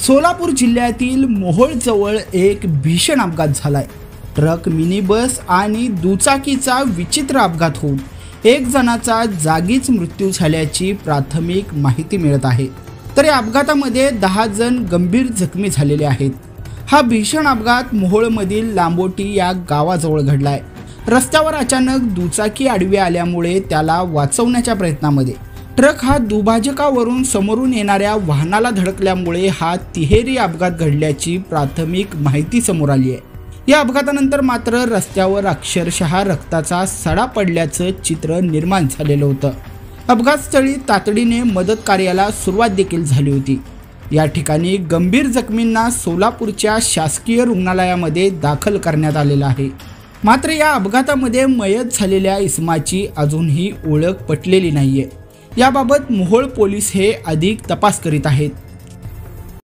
सोलापूर जिल्ह्यातील मोहोळ जवळ एक भीषण अपघात झालाय। ट्रक, मिनी बस आणि दुचाकीचा विचित्र अपघात होऊन एक जणाचा जागीच मृत्यू झाल्याची प्राथमिक माहिती मिळत आहे। तर या अपघातामध्ये 10 जण गंभीर जखमी झालेले आहेत। हा भीषण अपघात मोहोळमधील लांबोटी या गावाजवळ घडलाय। रस्त्यावर अचानक दुचाकी आडवी आल्यामुळे त्याला वाचवण्याच्या प्रयत्नामध्ये ट्रक हा दुभाजकावरून समोरून येणाऱ्या वाहनाला धडकल्यामुळे हा तिहेरी अपघात घडल्याची प्राथमिक माहिती समोर आली आहे। या अपघातानंतर मात्र रस्त्यावर अक्षरशः रक्ताचा सडा पडल्याचं चित्र निर्माण झालेलं होतं। अपघातस्थळी तातडीने मदत कार्याला सुरुवात देखील झाली होती। या ठिकाणी गंभीर जखमींना सोलापूरच्या शासकीय रुग्णालयामध्ये दाखल करण्यात आलेलं आहे। मात्र या अपघातामध्ये मयत झालेल्या इसमाची अजूनही ओळख पटलेली नाहीये। याबाबत मोहोळ पोलीस हे अधिक तपास करीत आहेत।